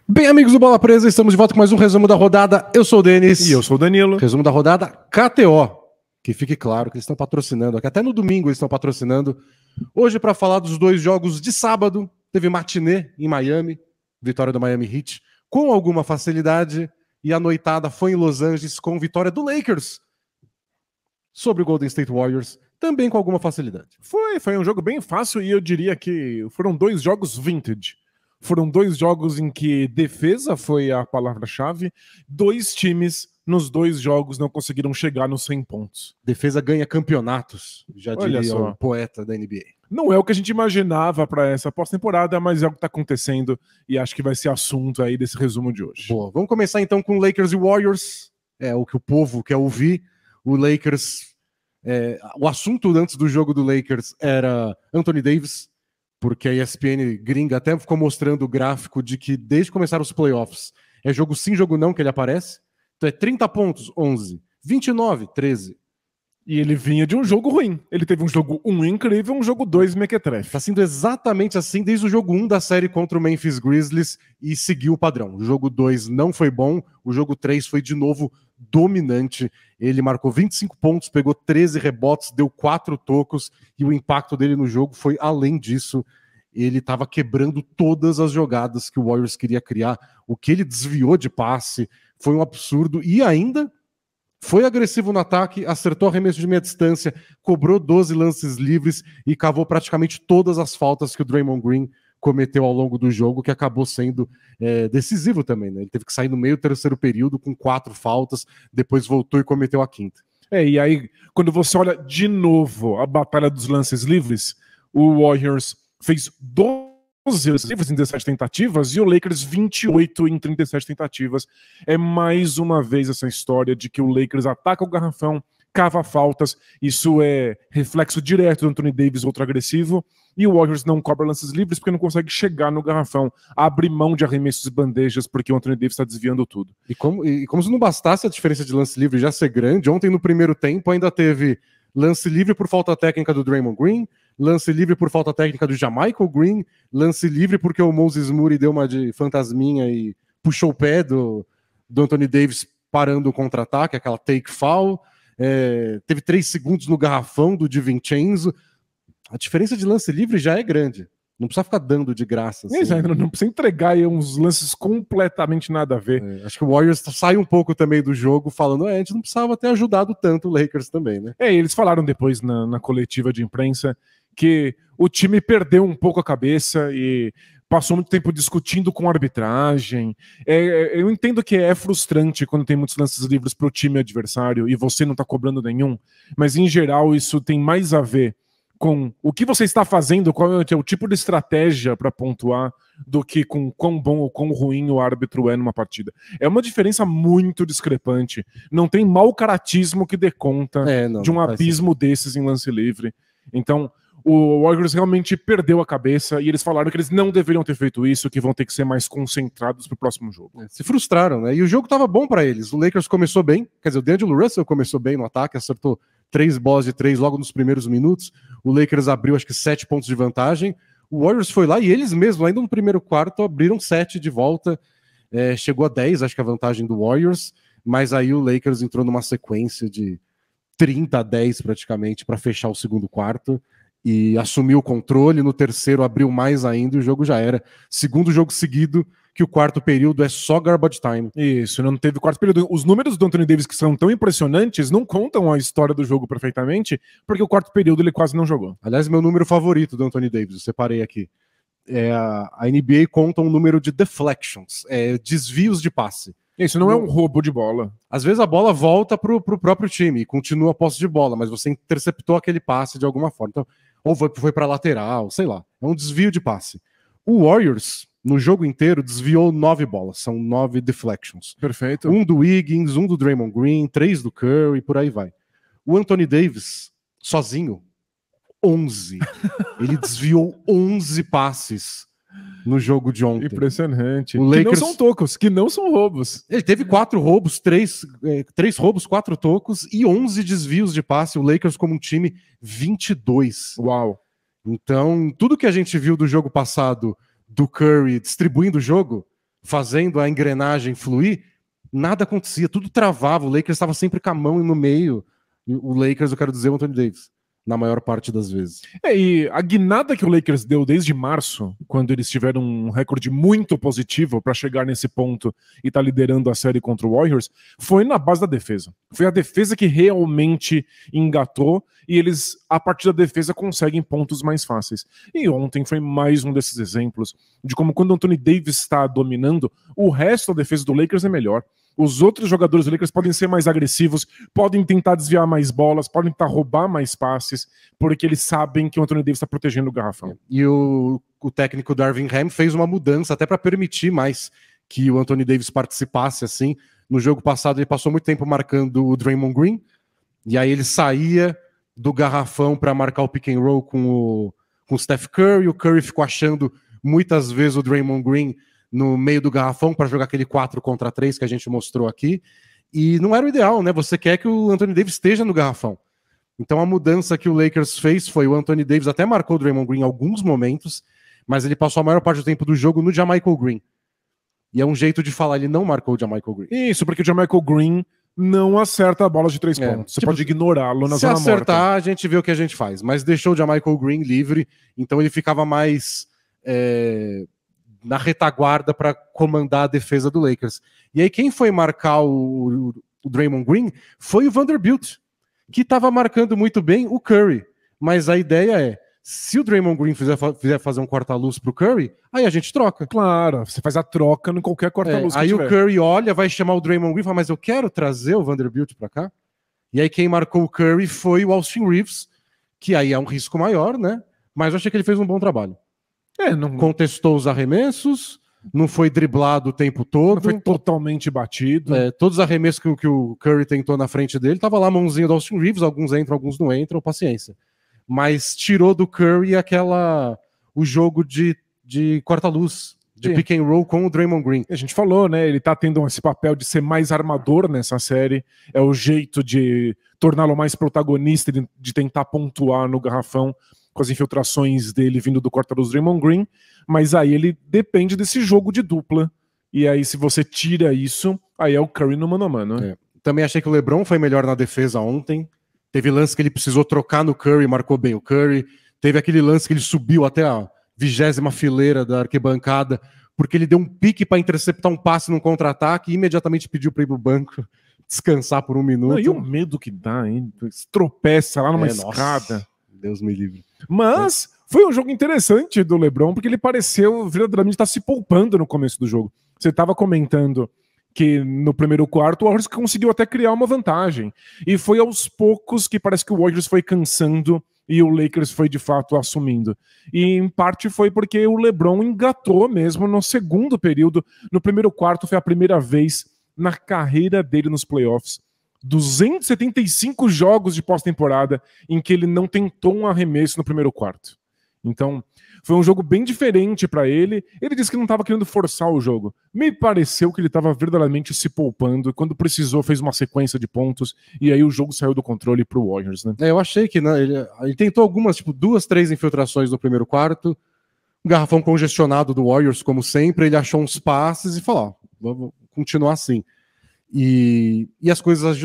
Bem, amigos do Bola Presa, estamos de volta com mais um resumo da rodada. Eu sou o Denis. E eu sou o Danilo. Resumo da rodada KTO. Que fique claro que eles estão patrocinando aqui. Até no domingo eles estão patrocinando. Hoje, para falar dos dois jogos de sábado, teve matinê em Miami, vitória do Miami Heat, com alguma facilidade. E a noitada foi em Los Angeles com vitória do Lakers sobre o Golden State Warriors, também com alguma facilidade. Foi um jogo bem fácil e eu diria que foram dois jogos vintage. Foram dois jogos em que defesa foi a palavra-chave. Dois times nos dois jogos não conseguiram chegar nos 100 pontos. Defesa ganha campeonatos, já Olha diria só. o poeta da NBA. Não é o que a gente imaginava para essa pós-temporada, mas é o que está acontecendo e acho que vai ser assunto aí desse resumo de hoje. Boa, vamos começar então com Lakers e Warriors. É o que o povo quer ouvir. O Lakers... o assunto antes do jogo do Lakers era Anthony Davis, porque a ESPN gringa até ficou mostrando o gráfico de que desde que começaram os playoffs é jogo sim, jogo não que ele aparece. Então é 30 pontos, 11, 29, 13. E ele vinha de um jogo ruim. Ele teve um jogo 1 incrível, um jogo 2 mequetrefe. Tá sendo exatamente assim desde o jogo 1 da série contra o Memphis Grizzlies e seguiu o padrão. O jogo 2 não foi bom, o jogo 3 foi de novo dominante. Ele marcou 25 pontos, pegou 13 rebotes, deu 4 tocos e o impacto dele no jogo foi além disso. Ele estava quebrando todas as jogadas que o Warriors queria criar. O que ele desviou de passe foi um absurdo e ainda foi agressivo no ataque, acertou arremesso de meia distância, cobrou 12 lances livres e cavou praticamente todas as faltas que o Draymond Green cometeu ao longo do jogo, que acabou sendo decisivo também, né? Ele teve que sair no meio do terceiro período com 4 faltas, depois voltou e cometeu a quinta. E aí, quando você olha de novo a batalha dos lances livres, o Warriors fez 12 lances livres em 17 tentativas e o Lakers 28 em 37 tentativas. É mais uma vez essa história de que o Lakers ataca o garrafão, cava faltas, isso é reflexo direto do Anthony Davis, outro agressivo, e o Warriors não cobra lances livres porque não consegue chegar no garrafão, abre mão de arremessos e bandejas porque o Anthony Davis está desviando tudo. E como se não bastasse a diferença de lance livre já ser grande, ontem no primeiro tempo ainda teve lance livre por falta técnica do Draymond Green, lance livre por falta técnica do Jamichael Green, lance livre porque o Moses Moody deu uma de fantasminha e puxou o pé do Anthony Davis parando o contra-ataque, aquela take foul. Teve 3 segundos no garrafão do DiVincenzo. A diferença de lance livre já é grande. Não precisa ficar dando de graça. Assim. Não precisa entregar aí uns lances completamente nada a ver. Acho que o Warriors sai um pouco também do jogo falando, a gente não precisava ter ajudado tanto o Lakers também, né? Eles falaram depois na coletiva de imprensa que o time perdeu um pouco a cabeça e passou muito tempo discutindo com a arbitragem. Eu entendo que é frustrante quando tem muitos lances livres para o time adversário e você não está cobrando nenhum, mas em geral isso tem mais a ver com o que você está fazendo, qual é o tipo de estratégia para pontuar, do que com quão bom ou quão ruim o árbitro é numa partida. É uma diferença muito discrepante. Não tem mau caratismo que dê conta de um abismo desses em lance livre. Então, o Warriors realmente perdeu a cabeça e eles falaram que eles não deveriam ter feito isso, que vão ter que ser mais concentrados pro próximo jogo. Se frustraram, né? E o jogo tava bom para eles. O Lakers começou bem, quer dizer, o D'Angelo Russell começou bem no ataque, acertou 3 bolas de 3 logo nos primeiros minutos. O Lakers abriu acho que 7 pontos de vantagem. O Warriors foi lá e eles mesmos, ainda no primeiro quarto, abriram 7 de volta. Chegou a 10, acho que a vantagem do Warriors, mas aí o Lakers entrou numa sequência de 30-10 praticamente para fechar o segundo quarto e assumiu o controle. No terceiro abriu mais ainda e o jogo já era. Segundo jogo seguido que o quarto período é só garbage time. Isso, não teve quarto período. Os números do Anthony Davis, que são tão impressionantes, não contam a história do jogo perfeitamente, porque o quarto período ele quase não jogou. Aliás, meu número favorito do Anthony Davis, eu separei aqui. A NBA conta um número de deflections, desvios de passe. Isso não é um roubo de bola. Às vezes a bola volta pro próprio time e continua a posse de bola, mas você interceptou aquele passe de alguma forma. Então, ou foi para lateral, sei lá. É um desvio de passe. O Warriors, no jogo inteiro, desviou 9 bolas. São 9 deflections. Perfeito. 1 do Wiggins, 1 do Draymond Green, 3 do Curry, por aí vai. O Anthony Davis, sozinho, 11. Ele desviou 11 passes no jogo de ontem. Impressionante. O Lakers... Que não são tocos, que não são roubos. Ele teve 4 roubos, 3 roubos, 4 tocos e 11 desvios de passe. O Lakers como um time, 22. Uau. Então, tudo que a gente viu do jogo passado do Curry distribuindo o jogo fazendo a engrenagem fluir, nada acontecia, tudo travava, o Lakers estava sempre com a mão no meio. O Lakers, eu quero dizer, o Anthony Davis, na maior parte das vezes. E a guinada que o Lakers deu desde março, quando eles tiveram um recorde muito positivo para chegar nesse ponto e estar liderando a série contra o Warriors, foi na base da defesa. Foi a defesa que realmente engatou e eles, a partir da defesa, conseguem pontos mais fáceis. E ontem foi mais um desses exemplos de como quando o Anthony Davis está dominando, o resto da defesa do Lakers é melhor. Os outros jogadores do Lakers podem ser mais agressivos, podem tentar desviar mais bolas, podem tentar roubar mais passes, porque eles sabem que o Anthony Davis está protegendo o garrafão. E o técnico Darvin Ham fez uma mudança até para permitir mais que o Anthony Davis participasse assim. No jogo passado ele passou muito tempo marcando o Draymond Green, e aí ele saía do garrafão para marcar o pick and roll com o Steph Curry. O Curry ficou achando muitas vezes o Draymond Green no meio do garrafão para jogar aquele 4 contra 3 que a gente mostrou aqui, e não era o ideal, né? Você quer que o Anthony Davis esteja no garrafão. Então a mudança que o Lakers fez foi o Anthony Davis até marcou o Draymond Green em alguns momentos, mas ele passou a maior parte do tempo do jogo no JaMychal Green. E é um jeito de falar, ele não marcou o JaMychal Green. Isso, porque o JaMychal Green não acerta a bola de 3 pontos. Você pode ignorá-lo na zona morta. Se acertar, a gente vê o que a gente faz. Mas deixou o JaMychal Green livre, então ele ficava mais na retaguarda para comandar a defesa do Lakers. E aí quem foi marcar o Draymond Green foi o Vanderbilt, que estava marcando muito bem o Curry. Mas a ideia é, se o Draymond Green fizer fazer um corta-luz pro Curry, aí a gente troca. Claro, você faz a troca em qualquer corta-luz que aí tiver. O Curry olha, vai chamar o Draymond Green e fala, mas eu quero trazer o Vanderbilt para cá. E aí quem marcou o Curry foi o Austin Reeves, que aí é um risco maior, né? Mas eu achei que ele fez um bom trabalho. Não contestou os arremessos, não foi driblado o tempo todo. Não foi totalmente batido. Todos os arremessos que o Curry tentou na frente dele, tava lá a mãozinha do Austin Reeves, alguns entram, alguns não entram, paciência. Mas tirou do Curry o jogo de corta-luz, de pick and roll com o Draymond Green. A gente falou, né? Ele tá tendo esse papel de ser mais armador nessa série. É o jeito de torná-lo mais protagonista, de tentar pontuar no garrafão, com as infiltrações dele vindo do corta-luz Draymond Green, mas aí ele depende desse jogo de dupla, e aí se você tira isso, aí é o Curry no mano a mano. Também achei que o LeBron foi melhor na defesa ontem, teve lance que ele precisou trocar no Curry, marcou bem o Curry, teve aquele lance que ele subiu até a 20ª fileira da arquibancada, porque ele deu um pique para interceptar um passe num contra-ataque e imediatamente pediu para ir pro banco descansar por 1 minuto. E o medo que dá, hein? Tropeça lá numa escada. Nossa, Deus me livre. Mas foi um jogo interessante do LeBron, porque ele pareceu verdadeiramente estar se poupando no começo do jogo. Você estava comentando que no primeiro quarto o Warriors conseguiu até criar uma vantagem. E foi aos poucos que parece que o Warriors foi cansando e o Lakers foi de fato assumindo. E em parte foi porque o LeBron engatou mesmo no segundo período. No primeiro quarto foi a primeira vez na carreira dele nos playoffs, 275 jogos de pós-temporada em que ele não tentou um arremesso no primeiro quarto. Então, foi um jogo bem diferente para ele. Ele disse que não estava querendo forçar o jogo. Me pareceu que ele estava verdadeiramente se poupando. Quando precisou, fez uma sequência de pontos. E aí o jogo saiu do controle pro Warriors, né? Eu achei que ele tentou algumas, 2, 3 infiltrações no primeiro quarto. O garrafão congestionado do Warriors, como sempre. Ele achou uns passes e falou, vamos continuar assim. E as coisas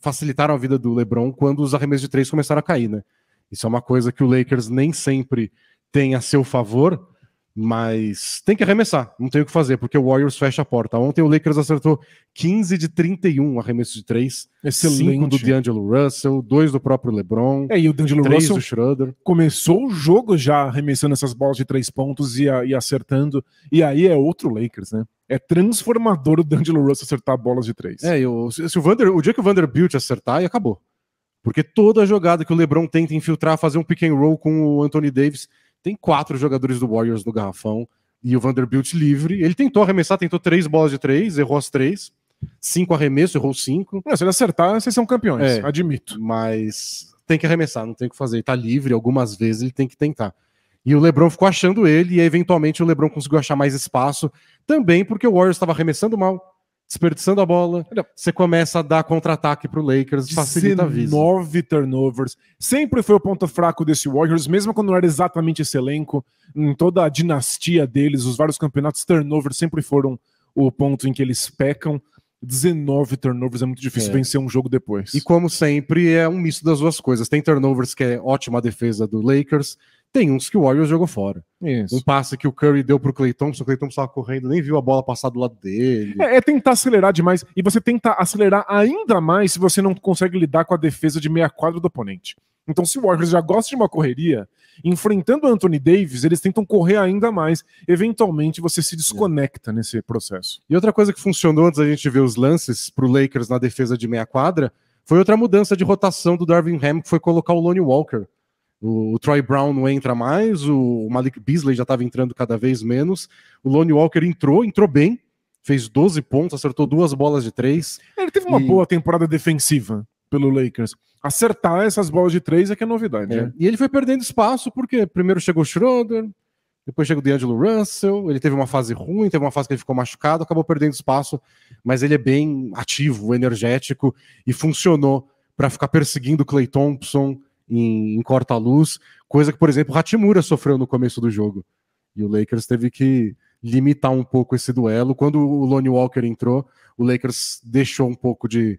facilitaram a vida do LeBron quando os arremessos de 3 começaram a cair, né? Isso é uma coisa que o Lakers nem sempre tem a seu favor, mas tem que arremessar, não tem o que fazer, porque o Warriors fecha a porta. Ontem o Lakers acertou 15 de 31 arremessos de 3, excelente. 5 do D'Angelo Russell, 2 do próprio LeBron, e o D'Angelo 3 Russell do Schroeder. Começou o jogo já arremessando essas bolas de 3 pontos e acertando, e aí é outro Lakers, né? É transformador o D'Angelo Russell acertar bolas de 3. O dia que o Vanderbilt acertar, aí acabou. Porque toda jogada que o LeBron tenta infiltrar, fazer um pick and roll com o Anthony Davis, tem 4 jogadores do Warriors no garrafão e o Vanderbilt livre. Ele tentou arremessar, tentou 3 bolas de 3, errou as 3. 5 arremessos, errou 5. Se ele acertar, vocês são campeões, admito. Mas tem que arremessar, não tem o que fazer. Ele tá livre, algumas vezes ele tem que tentar. E o LeBron ficou achando ele, e eventualmente o LeBron conseguiu achar mais espaço, também porque o Warriors estava arremessando mal, desperdiçando a bola, você começa a dar contra-ataque pro Lakers, facilita a vida. 19 turnovers, sempre foi o ponto fraco desse Warriors, mesmo quando não era exatamente esse elenco, em toda a dinastia deles, os vários campeonatos, turnovers sempre foram o ponto em que eles pecam. 19 turnovers, é muito difícil vencer um jogo depois. E como sempre, é um misto das duas coisas. Tem turnovers que é ótima defesa do Lakers, tem uns que o Warriors jogou fora. Isso. Um passe que o Curry deu pro Klay Thompson, o Klay Thompson estava correndo, nem viu a bola passar do lado dele. É tentar acelerar demais, e você tenta acelerar ainda mais se você não consegue lidar com a defesa de meia quadra do oponente. Então, se o Warriors já gosta de uma correria, enfrentando o Anthony Davis, eles tentam correr ainda mais. Eventualmente, você se desconecta nesse processo. E outra coisa que funcionou antes da gente ver os lances pro Lakers na defesa de meia quadra foi outra mudança de rotação do Darvin Ham, que foi colocar o Lonnie Walker. O Troy Brown não entra mais, o Malik Beasley já estava entrando cada vez menos. O Lonnie Walker entrou bem, fez 12 pontos, acertou 2 bolas de 3. Ele teve uma boa temporada defensiva pelo Lakers. Acertar essas bolas de 3 é que é novidade. Né? E ele foi perdendo espaço porque primeiro chegou o Schroeder, depois chegou o D'Angelo Russell, ele teve uma fase ruim, teve uma fase que ele ficou machucado, acabou perdendo espaço, mas ele é bem ativo, energético e funcionou para ficar perseguindo o Klay Thompson em corta-luz, coisa que, por exemplo, o Hachimura sofreu no começo do jogo. E o Lakers teve que limitar um pouco esse duelo. Quando o Lonnie Walker entrou, o Lakers deixou um pouco de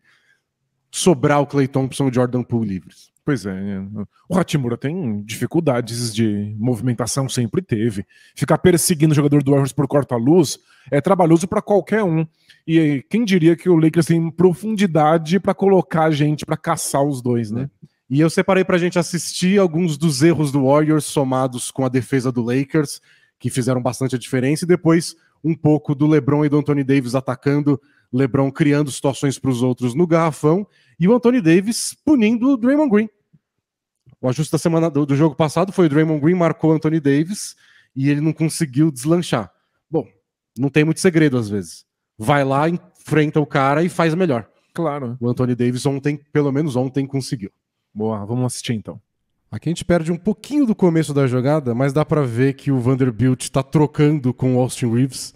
sobrar o Klay Thompson e o Jordan Poole livres. Pois é, o Hachimura tem dificuldades de movimentação, sempre teve. Ficar perseguindo o jogador do Warriors por corta-luz é trabalhoso para qualquer um. E quem diria que o Lakers tem profundidade para colocar a gente para caçar os dois, né? E eu separei pra gente assistir alguns dos erros do Warriors somados com a defesa do Lakers, que fizeram bastante a diferença, e depois um pouco do LeBron e do Anthony Davis atacando, LeBron criando situações para os outros no garrafão, e o Anthony Davis punindo o Draymond Green. O ajuste da semana do jogo passado foi o Draymond Green marcou o Anthony Davis e ele não conseguiu deslanchar. Bom, não tem muito segredo às vezes. Vai lá, enfrenta o cara e faz melhor. Claro. O Anthony Davis ontem, pelo menos ontem, conseguiu. Boa, vamos assistir então. Aqui a gente perde um pouquinho do começo da jogada, mas dá pra ver que o Vanderbilt tá trocando com o Austin Reeves.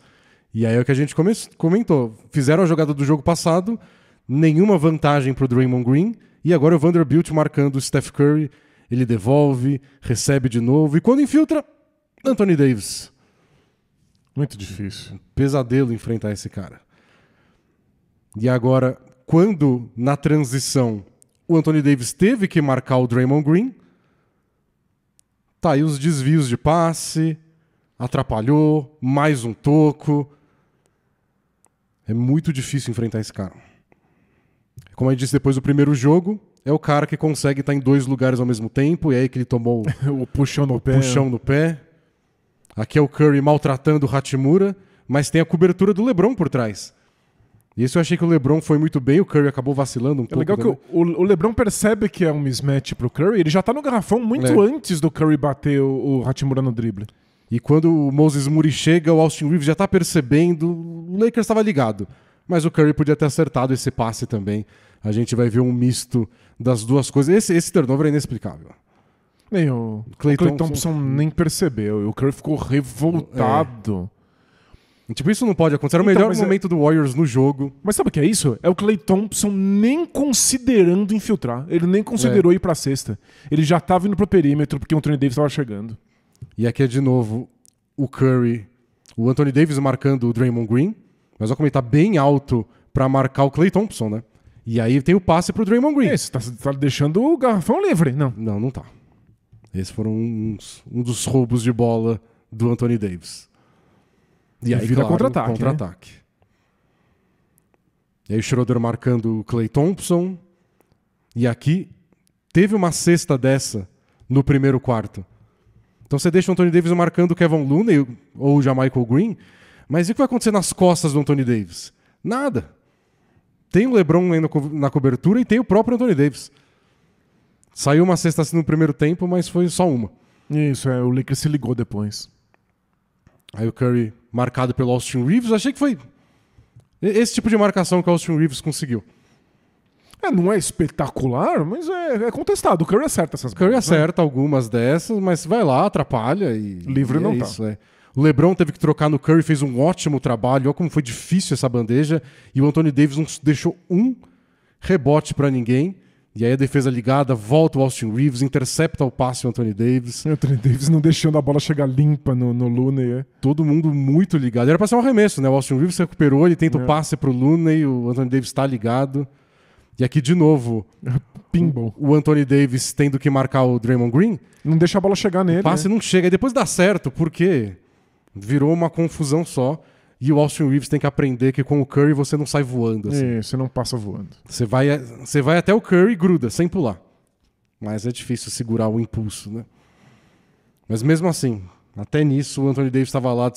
E aí é o que a gente comentou. Fizeram a jogada do jogo passado, nenhuma vantagem pro Draymond Green, e agora o Vanderbilt marcando o Steph Curry, ele devolve, recebe de novo, e quando infiltra, Anthony Davis. Muito difícil. Um pesadelo enfrentar esse cara. E agora, quando na transição o Anthony Davis teve que marcar o Draymond Green, tá aí os desvios de passe, atrapalhou, mais um toco. É muito difícil enfrentar esse cara. Como eu disse depois do primeiro jogo, é o cara que consegue estar em 2 lugares ao mesmo tempo, e é aí que ele tomou o puxão no pé. Aqui é o Curry maltratando o Hachimura, mas tem a cobertura do LeBron por trás. E isso eu achei que o LeBron foi muito bem, o Curry acabou vacilando um pouco. É legal também. Que o LeBron percebe que é um mismatch pro Curry, ele já tá no garrafão muito antes do Curry bater o Hachimura no drible. E quando o Moses Moody chega, o Austin Reeves já tá percebendo, o Lakers estava ligado. Mas o Curry podia ter acertado esse passe também. A gente vai ver um misto das duas coisas. Esse turnover é inexplicável. O Klay Thompson nem percebeu, o Curry ficou revoltado. Tipo, isso não pode acontecer. Era o melhor momento do Warriors no jogo. Mas sabe o que é isso? É o Klay Thompson nem considerando infiltrar. Ele nem considerou ir pra cesta. Ele já tava indo pro perímetro porque o Anthony Davis tava chegando. E aqui é de novo o Curry, o Anthony Davis marcando o Draymond Green. Mas olha como ele tá bem alto pra marcar o Klay Thompson, né? E aí tem o passe pro Draymond Green. Você tá deixando o garrafão livre. Não tá. Esses foram um dos roubos de bola do Anthony Davis. E aí, vira claro, contra-ataque. Né? E aí o Schroeder marcando o Klay Thompson. E aqui teve uma cesta dessa no primeiro quarto. Então você deixa o Anthony Davis marcando o Kevin Looney ou o Jamichael Green, mas e o que vai acontecer nas costas do Anthony Davis? Nada. Tem o LeBron aí na cobertura e tem o próprio Anthony Davis. Saiu uma cesta assim no primeiro tempo, mas foi só uma. Isso, o Lakers se ligou depois. Aí o Curry marcado pelo Austin Reeves. Achei que foi esse tipo de marcação que o Austin Reeves conseguiu. Não é espetacular, mas é contestado. O Curry acerta essas bolas. Curry acerta algumas dessas, mas vai lá, atrapalha e... Livre não tá. Isso, O LeBron teve que trocar no Curry, fez um ótimo trabalho. Olha como foi difícil essa bandeja. E o Anthony Davis não deixou um rebote pra ninguém. E aí a defesa ligada, volta o Austin Reeves, intercepta o passe do Anthony Davis. O Anthony Davis não deixando a bola chegar limpa no Looney. Todo mundo muito ligado. Era pra ser um arremesso, né? O Austin Reeves se recuperou, ele tenta o passe pro Looney, o Anthony Davis tá ligado. E aqui de novo, pinball. O Anthony Davis tendo que marcar o Draymond Green. Não deixa a bola chegar nele. O passe não chega, e depois dá certo, porque virou uma confusão só. E o Austin Reeves tem que aprender que com o Curry você não sai voando. Assim. Você não passa voando. Você vai até o Curry e gruda, sem pular. Mas é difícil segurar o impulso, né? Mas mesmo assim, até nisso o Anthony Davis estava lá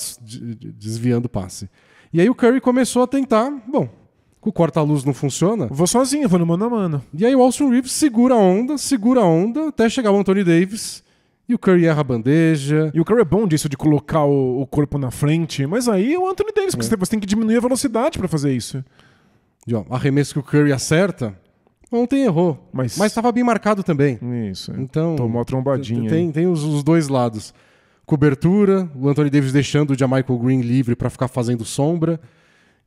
desviando o passe. E aí o Curry começou a tentar, bom, com o corta-luz não funciona. Vou sozinho, vou no mano a mano. E aí o Austin Reeves segura a onda, até chegar o Anthony Davis. E o Curry erra a bandeja. E o Curry é bom disso, de colocar o corpo na frente. Mas aí o Anthony Davis, porque você tem que diminuir a velocidade pra fazer isso. E, ó, arremesso que o Curry acerta, ontem errou. Mas estava bem marcado também. Isso. Então, tomou a trombadinha. Tem os dois lados. Cobertura, o Anthony Davis deixando o Jamichael Green livre pra ficar fazendo sombra.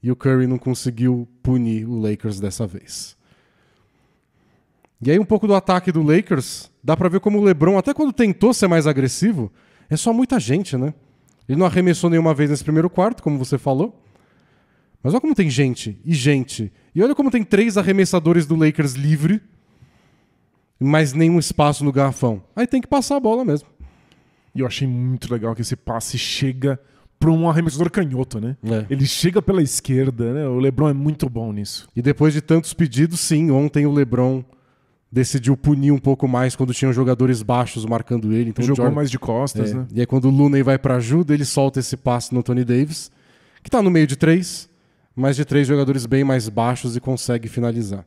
E o Curry não conseguiu punir o Lakers dessa vez. E aí um pouco do ataque do Lakers, dá pra ver como o LeBron, até quando tentou ser mais agressivo, é só muita gente, né? Ele não arremessou nenhuma vez nesse primeiro quarto, como você falou. Mas olha como tem gente e gente. E olha como tem 3 arremessadores do Lakers livre, mas nenhum espaço no garrafão. Aí tem que passar a bola mesmo. E eu achei muito legal que esse passe chega para um arremessador canhoto, né? Ele chega pela esquerda, né? O LeBron é muito bom nisso. E depois de tantos pedidos, sim, ontem o LeBron decidiu punir um pouco mais quando tinham jogadores baixos marcando ele. Então jogou mais de costas, né? E aí quando o Looney vai pra ajuda, ele solta esse passe no Anthony Davis, que tá no meio de 3, mas de 3 jogadores bem mais baixos e consegue finalizar.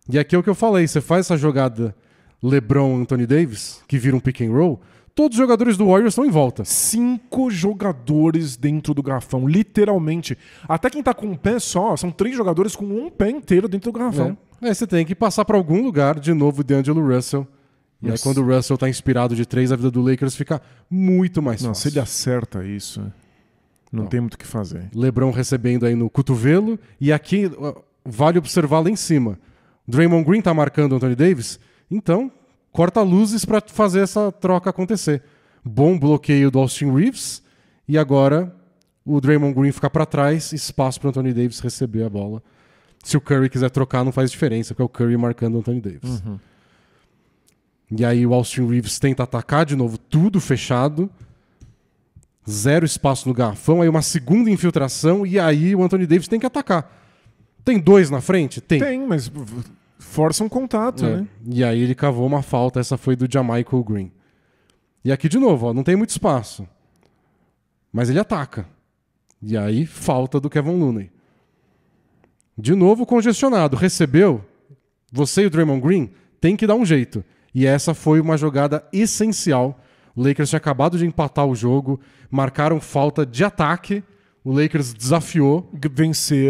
E aqui é o que eu falei, você faz essa jogada LeBron-Anthony Davis, que vira um pick and roll, todos os jogadores do Warriors estão em volta. 5 jogadores dentro do garrafão, literalmente. Até quem tá com um pé só, são 3 jogadores com um pé inteiro dentro do garrafão. Aí você tem que passar para algum lugar, de novo, o D'Angelo Russell. E aí quando o Russell tá inspirado de 3, a vida do Lakers fica muito mais fácil. Se ele acerta isso, não tem muito o que fazer. LeBron recebendo aí no cotovelo. E aqui vale observar lá em cima. Draymond Green tá marcando o Anthony Davis, então corta luzes para fazer essa troca acontecer. Bom bloqueio do Austin Reeves. E agora o Draymond Green fica para trás, espaço para Anthony Davis receber a bola. Se o Curry quiser trocar, não faz diferença, porque é o Curry marcando o Anthony Davis. E aí o Austin Reeves tenta atacar de novo, tudo fechado. 0 espaço no garrafão, aí uma segunda infiltração, e aí o Anthony Davis tem que atacar. Tem 2 na frente? Tem, mas força um contato, né? E aí ele cavou uma falta, essa foi do Jamichael Green. E aqui de novo, ó, não tem muito espaço. Mas ele ataca. E aí falta do Kevin Looney. De novo congestionado, recebeu, você e o Draymond Green tem que dar um jeito. E essa foi uma jogada essencial. O Lakers tinha acabado de empatar o jogo, marcaram falta de ataque, o Lakers desafiou,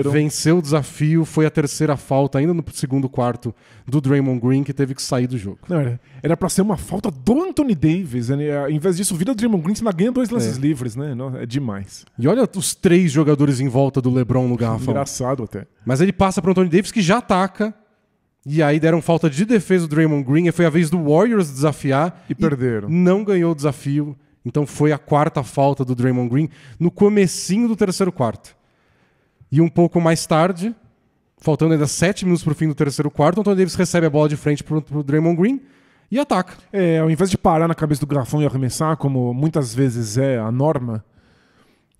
venceu o desafio, foi a terceira falta ainda no segundo quarto do Draymond Green, que teve que sair do jogo. Não, era pra ser uma falta do Anthony Davis, né? Ao invés disso, vira o Draymond Green, você ainda ganha 2 lances livres, né? É demais. E olha os 3 jogadores em volta do LeBron no garrafão. Engraçado até. Mas ele passa pro Anthony Davis, que já ataca, e aí deram falta de defesa do Draymond Green, e foi a vez do Warriors desafiar. E perderam. Não ganhou o desafio. Então foi a 4ª falta do Draymond Green no comecinho do terceiro quarto. E um pouco mais tarde, faltando ainda 7 minutos para o fim do terceiro quarto, o Anthony Davis recebe a bola de frente para o Draymond Green e ataca. Ao invés de parar na cabeça do garrafão e arremessar, como muitas vezes é a norma,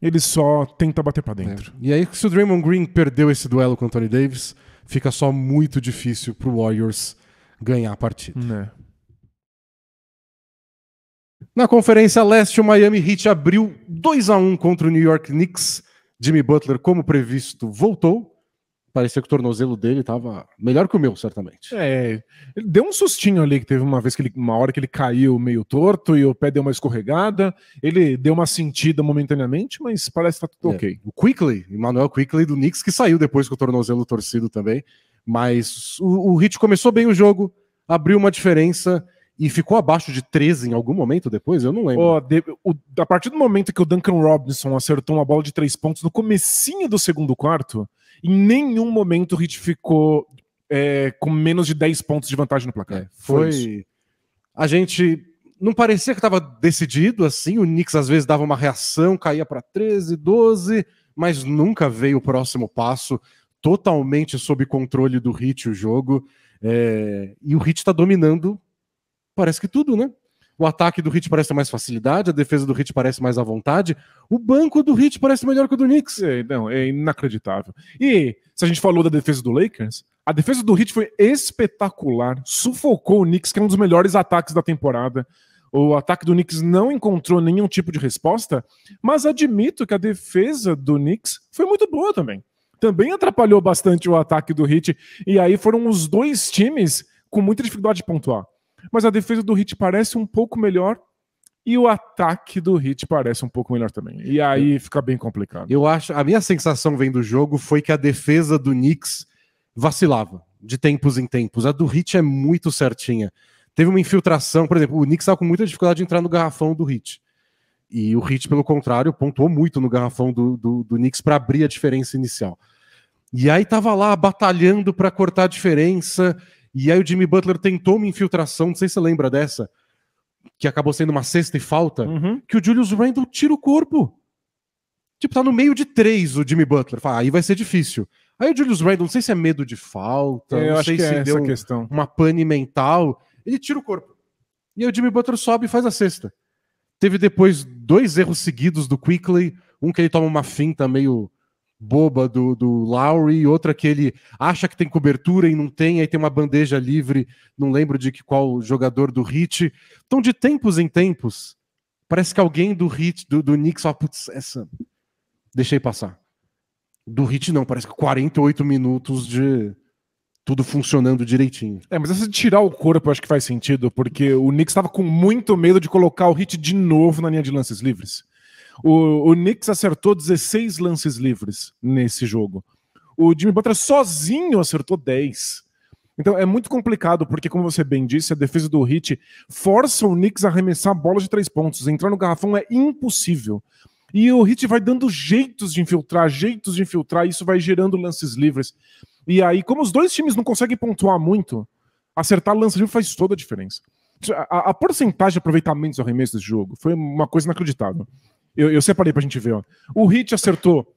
ele só tenta bater para dentro. E aí, se o Draymond Green perdeu esse duelo com o Anthony Davis, fica só muito difícil para o Warriors ganhar a partida. Na Conferência Leste, o Miami Heat abriu 2-1 contra o New York Knicks. Jimmy Butler, como previsto, voltou. Parecia que o tornozelo dele estava melhor que o meu, certamente. Ele deu um sustinho ali, que teve uma hora que ele caiu meio torto e o pé deu uma escorregada. Ele deu uma sentida momentaneamente, mas parece que tá tudo ok. O Quickley, Emmanuel Quickley do Knicks, que saiu depois com o tornozelo torcido também. Mas o Heat começou bem o jogo, abriu uma diferença e ficou abaixo de 13 em algum momento depois? Eu não lembro. A partir do momento que o Duncan Robinson acertou uma bola de 3 pontos no comecinho do segundo quarto, em nenhum momento o Heat ficou com menos de 10 pontos de vantagem no placar. Foi. A gente não parecia que estava decidido assim. O Knicks às vezes dava uma reação, caía para 13, 12, mas nunca veio o próximo passo. Totalmente sob controle do Heat o jogo. E o Heat está dominando, parece que tudo, né? O ataque do Heat parece ter mais facilidade, a defesa do Heat parece mais à vontade, o banco do Heat parece melhor que o do Knicks. É inacreditável. E se a gente falou da defesa do Lakers, a defesa do Heat foi espetacular, sufocou o Knicks, que é um dos melhores ataques da temporada. O ataque do Knicks não encontrou nenhum tipo de resposta, mas admito que a defesa do Knicks foi muito boa também. Também atrapalhou bastante o ataque do Heat, e aí foram os dois times com muita dificuldade de pontuar. Mas a defesa do Heat parece um pouco melhor e o ataque do Heat parece um pouco melhor também. E aí fica bem complicado. Eu acho, a minha sensação vendo o jogo foi que a defesa do Knicks vacilava de tempos em tempos. A do Heat é muito certinha. Teve uma infiltração, por exemplo, o Knicks estava com muita dificuldade de entrar no garrafão do Heat. E o Heat, pelo contrário, pontuou muito no garrafão do Knicks para abrir a diferença inicial. E aí tava lá batalhando para cortar a diferença. E aí o Jimmy Butler tentou uma infiltração, não sei se você lembra dessa, que acabou sendo uma cesta e falta, que o Julius Randle tira o corpo. Tipo, tá no meio de 3 o Jimmy Butler. Fala, aí vai ser difícil. Aí o Julius Randle, não sei se é medo de falta, eu não acho sei que se é deu essa questão. uma pane mental, ele tira o corpo. E aí o Jimmy Butler sobe e faz a cesta. Teve depois 2 erros seguidos do Quickley, um que ele toma uma finta meio boba do Lowry, e outra que ele acha que tem cobertura e não tem, aí tem uma bandeja livre, não lembro de qual jogador do Heat. Então, de tempos em tempos, parece que alguém do Heat, do Knicks, fala, putz, essa deixei passar. Do Heat não, parece que 48 minutos de tudo funcionando direitinho. Mas essa de tirar o corpo eu acho que faz sentido, porque o Knicks estava com muito medo de colocar o Heat de novo na linha de lances livres. O Knicks acertou 16 lances livres nesse jogo. O Jimmy Butler sozinho acertou 10. Então é muito complicado, porque como você bem disse, a defesa do Heat força o Knicks a arremessar bolas de 3 pontos. Entrar no garrafão é impossível. E o Heat vai dando jeitos de infiltrar, e isso vai gerando lances livres. E aí, como os dois times não conseguem pontuar muito, acertar lance livre faz toda a diferença. A porcentagem de aproveitamento dos arremessos desse jogo foi uma coisa inacreditável. Eu separei pra gente ver. Ó. O Heat acertou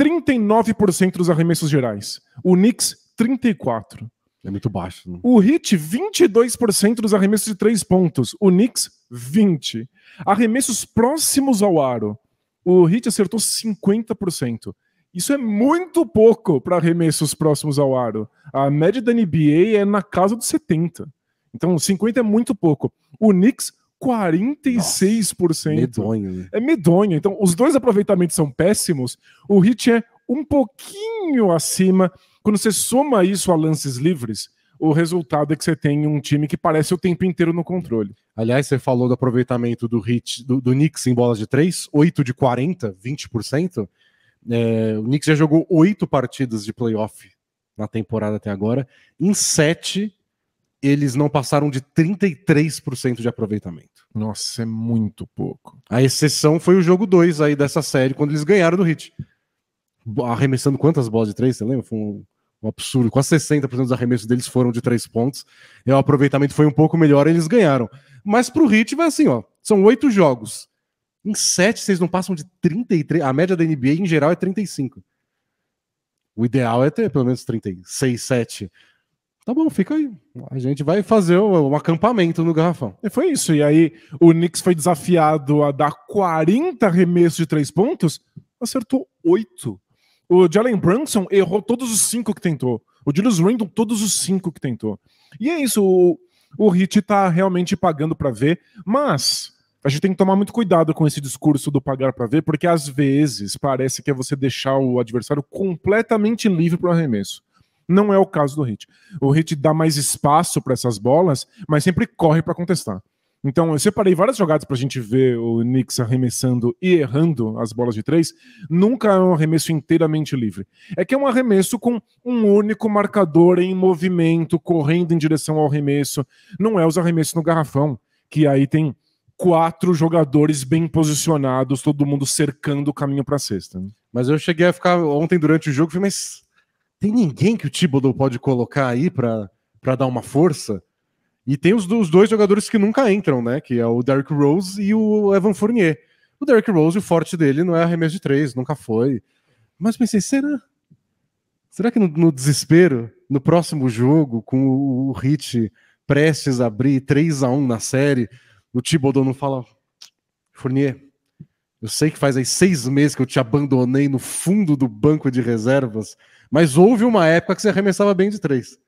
39% dos arremessos gerais. O Knicks, 34%. É muito baixo. Né? O Heat, 22% dos arremessos de 3 pontos. O Knicks, 20%. Arremessos próximos ao aro. O Heat acertou 50%. Isso é muito pouco para arremessos próximos ao aro. A média da NBA é na casa dos 70%. Então, 50% é muito pouco. O Knicks, 46%. Nossa, medonho. Né? É medonho. Então, os dois aproveitamentos são péssimos. O Heat é um pouquinho acima. Quando você soma isso a lances livres, o resultado é que você tem um time que parece o tempo inteiro no controle. Aliás, você falou do aproveitamento do Heat, do Knicks em bolas de 3, 8 de 40, 20%. O Knicks já jogou 8 partidas de playoff na temporada até agora. Em 7, eles não passaram de 33% de aproveitamento. Nossa, é muito pouco. A exceção foi o jogo 2 aí dessa série, quando eles ganharam do Heat. Arremessando quantas bolas de 3, você lembra? Foi um absurdo. Quase 60% dos arremessos deles foram de 3 pontos. E o aproveitamento foi um pouco melhor, eles ganharam. Mas pro Heat vai assim, ó. São 8 jogos. Em 7, vocês não passam de 33. A média da NBA em geral é 35. O ideal é ter pelo menos 36, 7. Tá bom, fica aí. A gente vai fazer um acampamento no garrafão. E foi isso. E aí o Knicks foi desafiado a dar 40 arremessos de 3 pontos, acertou 8. O Jalen Brunson errou todos os 5 que tentou. O Julius Randle, todos os 5 que tentou. E é isso. O Heat tá realmente pagando para ver, mas a gente tem que tomar muito cuidado com esse discurso do pagar para ver, porque às vezes parece que é você deixar o adversário completamente livre para o arremesso. Não é o caso do Heat. O Heat dá mais espaço para essas bolas, mas sempre corre para contestar. Então, eu separei várias jogadas pra gente ver o Knicks arremessando e errando as bolas de 3. Nunca é um arremesso inteiramente livre. É que é um arremesso com um único marcador em movimento, correndo em direção ao arremesso. Não é os arremessos no garrafão, que aí tem 4 jogadores bem posicionados, todo mundo cercando o caminho pra cesta. Mas eu cheguei a ficar ontem durante o jogo, falei, mas Tem ninguém que o Thibodeau pode colocar aí pra dar uma força? E tem os dois jogadores que nunca entram, né? Que é o Derrick Rose e o Evan Fournier. O Derrick Rose, o forte dele não é arremesso de 3, nunca foi. Mas pensei, será que no desespero, no próximo jogo, com o Heat prestes a abrir 3-1 na série, o Thibodeau não fala: Fournier, eu sei que faz aí 6 meses que eu te abandonei no fundo do banco de reservas, mas houve uma época que você arremessava bem de 3.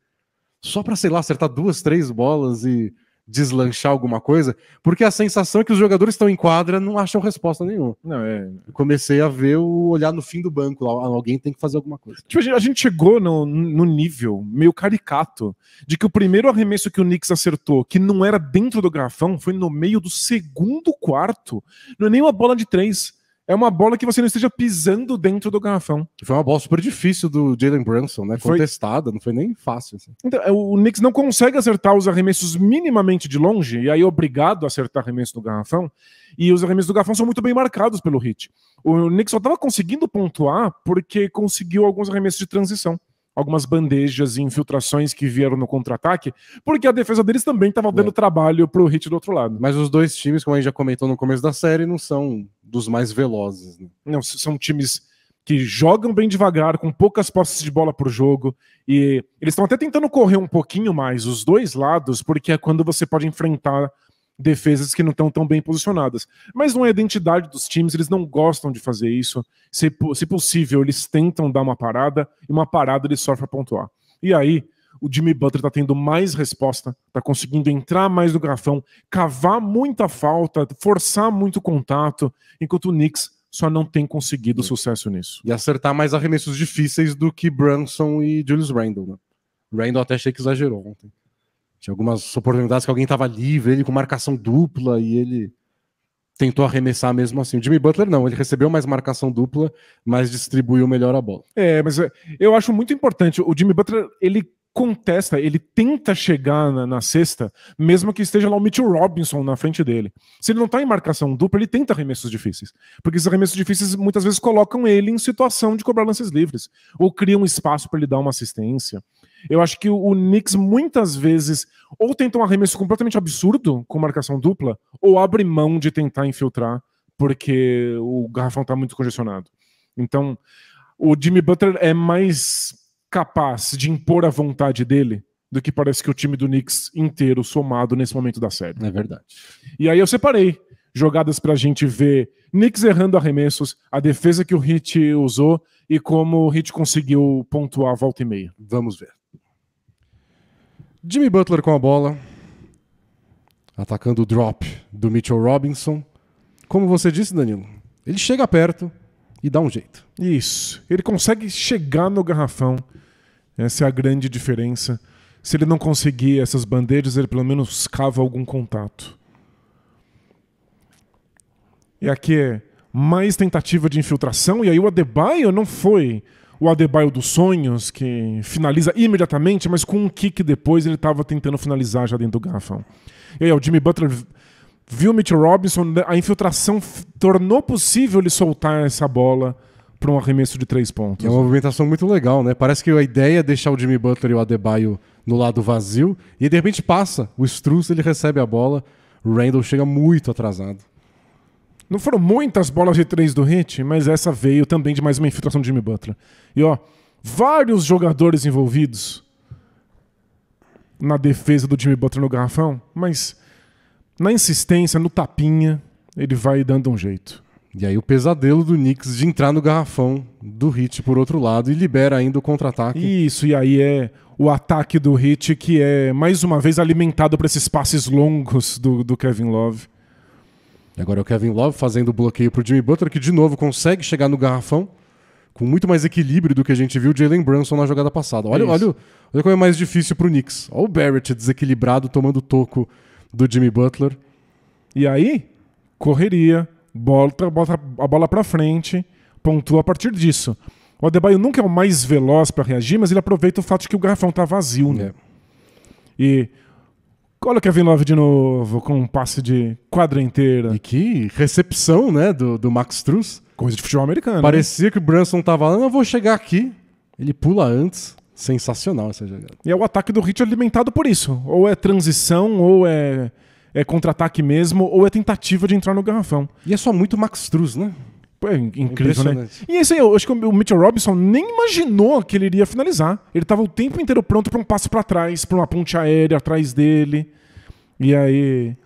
Só pra, sei lá, acertar 2, 3 bolas e deslanchar alguma coisa, porque a sensação é que os jogadores estão em quadra não acham resposta nenhuma. Não, Eu comecei a ver olhar no fim do banco, alguém tem que fazer alguma coisa. Tipo, a gente chegou no nível meio caricato de que o primeiro arremesso que o Knicks acertou, que não era dentro do garrafão, foi no meio do segundo quarto. Não é nem uma bola de 3. É uma bola que você não esteja pisando dentro do garrafão. Foi uma bola super difícil do Jalen Brunson, né? Contestada, não foi nem fácil. Assim. Então, o Knicks não consegue acertar os arremessos minimamente de longe, e aí é obrigado a acertar arremesso do garrafão, e os arremessos do garrafão são muito bem marcados pelo Heat. O Knicks só estava conseguindo pontuar porque conseguiu alguns arremessos de transição. Algumas bandejas e infiltrações que vieram no contra-ataque, porque a defesa deles também estava dando trabalho pro Heat do outro lado. Mas os dois times, como a gente já comentou no começo da série, não são dos mais velozes. Né? Não, são times que jogam bem devagar, com poucas posses de bola por jogo, e eles estão até tentando correr um pouquinho mais os dois lados, porque é quando você pode enfrentar defesas que não estão tão bem posicionadas. Mas não é a identidade dos times, eles não gostam de fazer isso. Se possível, eles tentam dar uma parada, e uma parada eles sofrem a pontuar. E aí, o Jimmy Butler tá tendo mais resposta, tá conseguindo entrar mais no garrafão, cavar muita falta, forçar muito contato, enquanto o Knicks só não tem conseguido sucesso nisso. E acertar mais arremessos difíceis do que Brunson e Julius Randle. Né? Randle até achei que exagerou ontem. Tinha algumas oportunidades que alguém estava livre, ele com marcação dupla, e ele tentou arremessar mesmo assim. O Jimmy Butler não, ele recebeu mais marcação dupla, mas distribuiu melhor a bola. Mas eu acho muito importante. O Jimmy Butler, ele contesta, ele tenta chegar na cesta, mesmo que esteja lá o Mitchell Robinson na frente dele. Se ele não tá em marcação dupla, ele tenta arremessos difíceis. Porque esses arremessos difíceis muitas vezes colocam ele em situação de cobrar lances livres, ou criam um espaço para ele dar uma assistência. Eu acho que o Knicks muitas vezes ou tenta um arremesso completamente absurdo com marcação dupla, ou abre mão de tentar infiltrar porque o garrafão tá muito congestionado. Então, o Jimmy Butler é mais capaz de impor a vontade dele do que parece que o time do Knicks inteiro somado nesse momento da série. É verdade. E aí eu separei jogadas pra gente ver Knicks errando arremessos, a defesa que o Heat usou e como o Heat conseguiu pontuar a volta e meia. Vamos ver. Jimmy Butler com a bola, atacando o drop do Mitchell Robinson. Como você disse, Danilo, ele chega perto e dá um jeito. Isso. Ele consegue chegar no garrafão. Essa é a grande diferença. Se ele não conseguir essas bandejas, ele pelo menos cava algum contato. E aqui é mais tentativa de infiltração. E aí o Adebayo não foi o Adebayo dos sonhos, que finaliza imediatamente, mas com um kick depois ele estava tentando finalizar já dentro do garrafão. E aí o Jimmy Butler viu o Mitchell Robinson, a infiltração tornou possível ele soltar essa bola para um arremesso de 3 pontos. É uma movimentação muito legal, né? Parece que a ideia é deixar o Jimmy Butler e o Adebayo no lado vazio, e de repente passa o Strus, ele recebe a bola, o Randle chega muito atrasado. Não foram muitas bolas de 3 do Heat, mas essa veio também de mais uma infiltração do Jimmy Butler. E vários jogadores envolvidos na defesa do Jimmy Butler no garrafão, mas na insistência, no tapinha, ele vai dando um jeito. E aí o pesadelo do Knicks de entrar no garrafão do Heat por outro lado e libera ainda o contra-ataque. Isso, e aí é o ataque do Heat que é mais uma vez alimentado por esses passes longos do Kevin Love. E agora é o Kevin Love fazendo o bloqueio pro Jimmy Butler, que de novo consegue chegar no garrafão com muito mais equilíbrio do que a gente viu o Jalen Brunson na jogada passada. Olha como é mais difícil pro Knicks. Olha o Barrett desequilibrado, tomando o toco do Jimmy Butler. E aí, correria, bota a bola pra frente, pontua a partir disso. O Adebayo nunca é o mais veloz para reagir, mas ele aproveita o fato de que o garrafão tá vazio, né? E olha o Kevin Love de novo, com um passe de quadra inteira. E que recepção, né, do Max Strus. Coisa de futebol americano. Parecia que o Brunson tava lá, eu vou chegar aqui, Ele pula antes. Sensacional essa jogada. E é o ataque do Heat alimentado por isso. Ou é transição, ou é contra-ataque mesmo, ou é tentativa de entrar no garrafão. E é só muito Max Strus, né? É incrível, né? E isso aí, eu acho que o Mitchell Robinson nem imaginou que ele iria finalizar. Ele tava o tempo inteiro pronto para um passe para trás, para uma ponte aérea atrás dele. E aí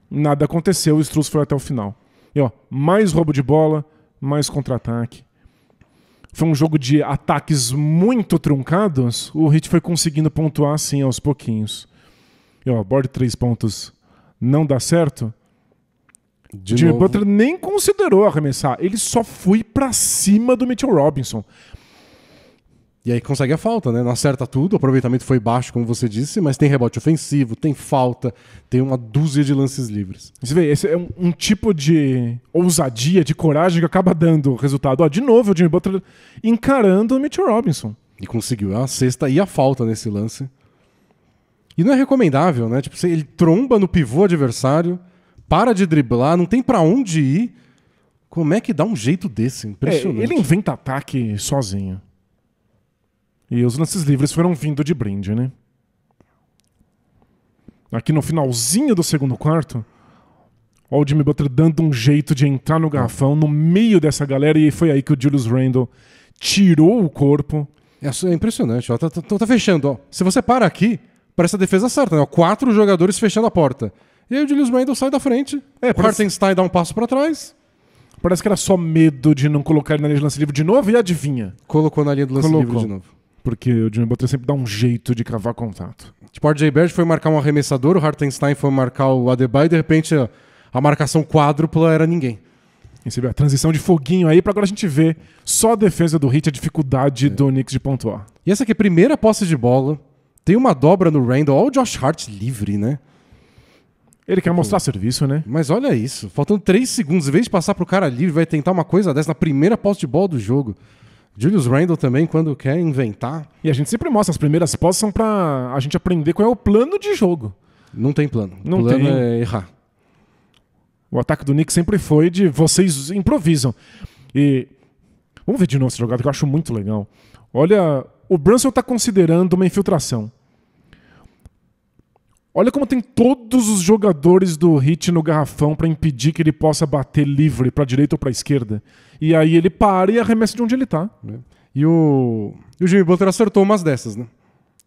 nada aconteceu, o Strus foi até o final. E ó, mais roubo de bola, mais contra-ataque. Foi um jogo de ataques muito truncados. O Heat foi conseguindo pontuar assim aos pouquinhos. E ó, board 3 pontos não dá certo. Jimmy Butler nem considerou arremessar. Ele só foi pra cima do Mitchell Robinson. E aí consegue a falta, né? Não acerta tudo, o aproveitamento foi baixo, como você disse, mas tem rebote ofensivo, tem falta, tem uma dúzia de lances livres. Você vê, esse é um tipo de ousadia, de coragem que acaba dando resultado. Ó, de novo, o Jimmy Butler encarando o Mitchell Robinson. E conseguiu a cesta e a falta nesse lance. E não é recomendável, né? Tipo, ele tromba no pivô adversário, para de driblar, não tem pra onde ir. Como é que dá um jeito desse? Impressionante. Ele inventa ataque sozinho. E os lances livres foram vindo de brinde, né? Aqui no finalzinho do segundo quarto, ó, o Jimmy Butler dando um jeito de entrar no garrafão, no meio dessa galera, e foi aí que o Julius Randle tirou o corpo. É impressionante, ó. Tá fechando, ó. Se você para aqui, parece a defesa certa, né? 4 jogadores fechando a porta. E aí o Julius Randle sai da frente, o Hartenstein dá um passo pra trás. Parece que era só medo de não colocar ele na linha de lance livre de novo, e adivinha? Colocou na linha do lance livre de novo. Porque o Jimmy Butler sempre dá um jeito de cavar contato. Tipo, o RJ Barrett foi marcar um arremessador, o Hartenstein foi marcar o Adebayo, e de repente a marcação quádrupla era ninguém. E você vê a transição de foguinho aí, pra agora a gente ver só a defesa do Heat, a dificuldade do Knicks de pontuar. E essa aqui é a primeira posse de bola, tem uma dobra no Randle, olha o Josh Hart livre, né? Ele quer mostrar serviço, né? Mas olha isso, faltando 3 segundos, em vez de passar pro cara livre, vai tentar uma coisa dessa na primeira posse de bola do jogo. Julius Randle também, quando quer inventar. E a gente sempre mostra, as primeiras posses são pra a gente aprender qual é o plano de jogo. Não tem plano. Não o plano tem. É errar. O ataque do Knicks sempre foi de vocês improvisam. E vamos ver de novo essa jogada que eu acho muito legal. Olha, o Brunson tá considerando uma infiltração. Olha como tem todos os jogadores do Heat no garrafão para impedir que ele possa bater livre para direita ou para esquerda. E aí ele para e arremessa de onde ele tá. E o Jimmy Butler acertou umas dessas, né?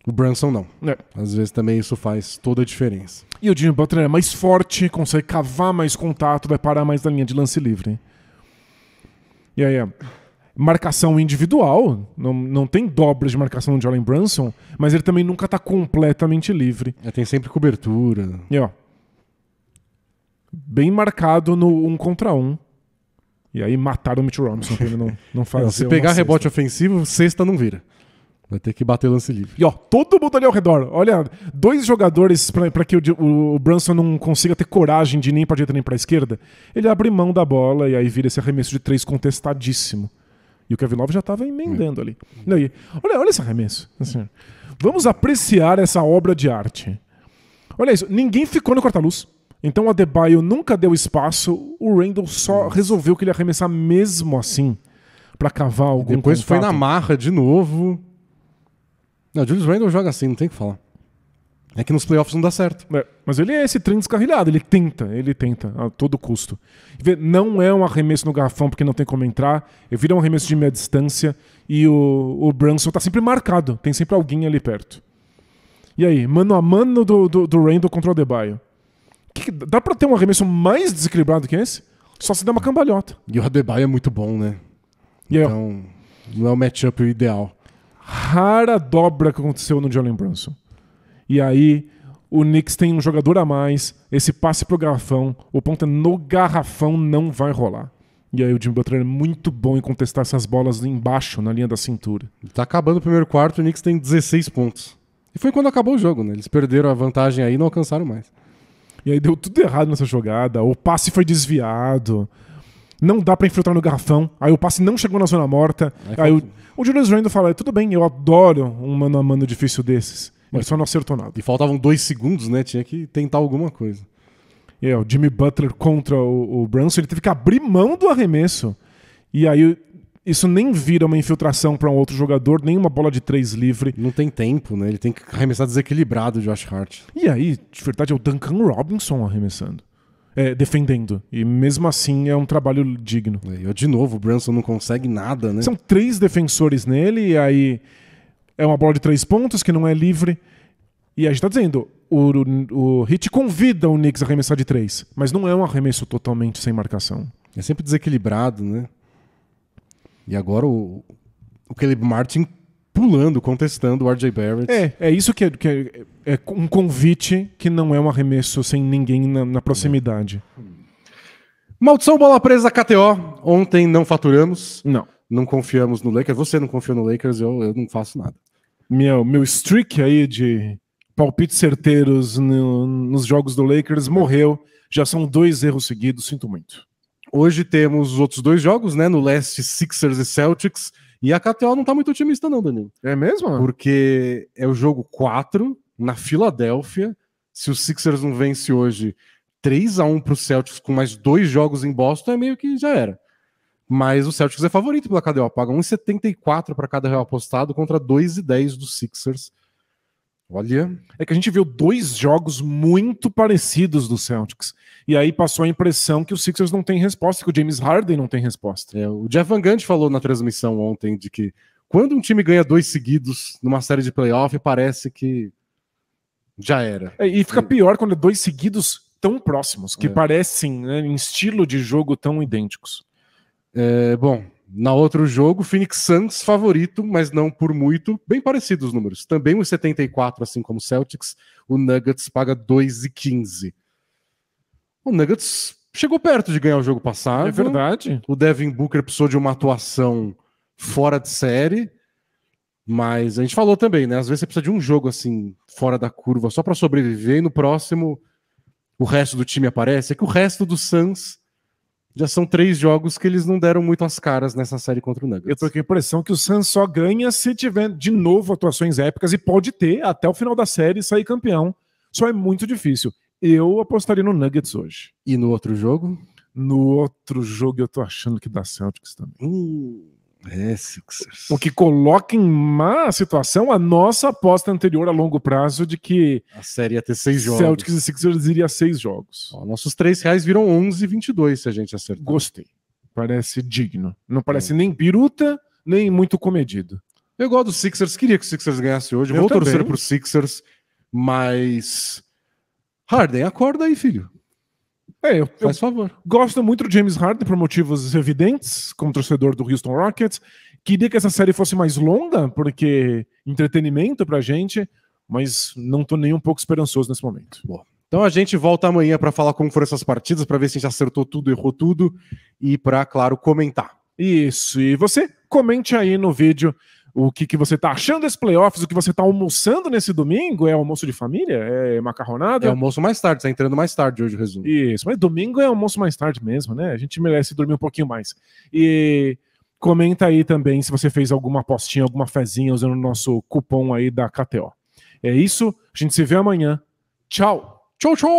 O Brunson não. Às vezes também isso faz toda a diferença. E o Jimmy Butler é mais forte, consegue cavar mais contato, vai parar mais na linha de lance livre. E aí marcação individual, não tem dobras de marcação de Jalen Brunson, mas ele também nunca tá completamente livre. Tem sempre cobertura. E ó, bem marcado no 1 contra 1. E aí mataram o Mitchell Robinson, que ele não faz. Se pegar rebote ofensivo, cesta não vira. Vai ter que bater lance livre. E ó, todo mundo ali ao redor. Olha, 2 jogadores para que o Brunson não consiga ter coragem de ir nem pra direita nem pra esquerda. Ele abre mão da bola e aí vira esse arremesso de 3 contestadíssimo. E o Kevin Love já estava emendando ali. E, olha esse arremesso. Assim, vamos apreciar essa obra de arte. Olha isso, ninguém ficou no corta-luz. Então o Adebayo nunca deu espaço. O Randle só resolveu que ele ia arremessar mesmo assim para cavar algum Depois contato. Foi na marra de novo. Não, o Julius Randle joga assim, não tem o que falar. É que nos playoffs não dá certo. Mas ele é esse trem descarrilhado, ele tenta a todo custo. Não é um arremesso no garrafão porque não tem como entrar, vira um arremesso de meia distância e o Brunson tá sempre marcado, tem sempre alguém ali perto. E aí, mano a mano do Randle contra o Adebayo. Dá pra ter um arremesso mais desequilibrado que esse? Só se der uma cambalhota. E o Adebayo é muito bom, né? Então, não é o matchup ideal. Rara dobra que aconteceu no Jalen Brunson. E aí, o Knicks tem um jogador a mais, esse passe pro garrafão, o ponto é no garrafão não vai rolar. E aí o Jimmy Butler é muito bom em contestar essas bolas embaixo, na linha da cintura. Tá acabando o primeiro quarto, o Knicks tem 16 pontos. E foi quando acabou o jogo, né? Eles perderam a vantagem aí e não alcançaram mais. E aí deu tudo errado nessa jogada, o passe foi desviado, não dá pra infiltrar no garrafão, aí o passe não chegou na zona morta, aí o Julius Randle fala, tudo bem, eu adoro um mano a mano difícil desses. Ele só não acertou nada. E faltavam 2 segundos, né? Tinha que tentar alguma coisa. E aí, o Jimmy Butler contra o Brunson, ele teve que abrir mão do arremesso. E aí isso nem vira uma infiltração para um outro jogador, nem uma bola de 3 livre. Não tem tempo, né? Ele tem que arremessar desequilibrado o Josh Hart. E aí, de verdade, é o Duncan Robinson arremessando. Defendendo. E mesmo assim é um trabalho digno. De novo, o Brunson não consegue nada, né? São 3 defensores nele, e aí é uma bola de 3 pontos que não é livre. E a gente tá dizendo, o Heat convida o Knicks a arremessar de 3, mas não é um arremesso totalmente sem marcação. É sempre desequilibrado, né? E agora o Caleb Martin pulando, contestando o RJ Barrett. É isso que é um convite que não é um arremesso sem ninguém na proximidade. Maldição bola presa KTO. Ontem não faturamos. Não. Não confiamos no Lakers. Você não confiou no Lakers, eu não faço nada. Meu streak aí de palpites certeiros nos jogos do Lakers morreu. Já são 2 erros seguidos, sinto muito. Hoje temos os outros 2 jogos, né? No leste, Sixers e Celtics. E a KTO não tá muito otimista não, Danilo. É mesmo? Porque é o jogo 4 na Filadélfia. Se o Sixers não vence hoje 3-1 pro Celtics com mais 2 jogos em Boston, é meio que já era. Mas o Celtics é favorito pela KTO. Paga 1,74 para cada real apostado contra 2,10 dos Sixers. Olha... É que a gente viu 2 jogos muito parecidos do Celtics. E aí passou a impressão que o Sixers não tem resposta, que o James Harden não tem resposta. O Jeff Van Gundy falou na transmissão ontem de que quando um time ganha 2 seguidos numa série de playoff, parece que já era. E fica pior quando é 2 seguidos tão próximos, que parecem, né, em estilo de jogo tão idênticos. Bom, na outro jogo, Phoenix Suns favorito, mas não por muito, bem parecidos os números. Também 1,74, assim como o Celtics. O Nuggets paga 2,15. O Nuggets chegou perto de ganhar o jogo passado. É verdade. O Devin Booker precisou de uma atuação fora de série, mas a gente falou também, né? Às vezes você precisa de um jogo assim, fora da curva, só para sobreviver, e no próximo o resto do time aparece. É que o resto do Suns já são 3 jogos que eles não deram muito as caras nessa série contra o Nuggets. Eu tô com a impressão que o Suns só ganha se tiver de novo atuações épicas, e pode ter até o final da série e sair campeão. Só é muito difícil. Eu apostaria no Nuggets hoje. E no outro jogo? No outro jogo eu tô achando que dá Celtics também. Sixers. O que coloca em má situação a nossa aposta anterior a longo prazo de que a série ia ter 6 jogos. Celtics e Sixers iria 6 jogos. Nossos R$3 viram 11,22 se a gente acertar. Gostei. Parece digno. Não parece nem biruta, nem muito comedido. Eu gosto dos Sixers. Queria que o Sixers ganhasse hoje. Vou torcer pro Sixers, mas... Harden, acorda aí, filho. Faz favor. Gosto muito do James Harden por motivos evidentes, como torcedor do Houston Rockets. Queria que essa série fosse mais longa, porque entretenimento pra gente, mas não tô nem um pouco esperançoso nesse momento. Boa. Então a gente volta amanhã para falar como foram essas partidas, para ver se a gente acertou tudo, errou tudo, e para, claro, comentar. Isso, e você comente aí no vídeo o que você tá achando desses playoffs, o que você tá almoçando nesse domingo. É almoço de família? É macarronada? É almoço mais tarde, tá entrando mais tarde hoje o resumo. Isso, mas domingo é almoço mais tarde mesmo, né? A gente merece dormir um pouquinho mais. E comenta aí também se você fez alguma apostinha, alguma fezinha usando o nosso cupom aí da KTO. É isso, a gente se vê amanhã. Tchau! Tchau, tchau!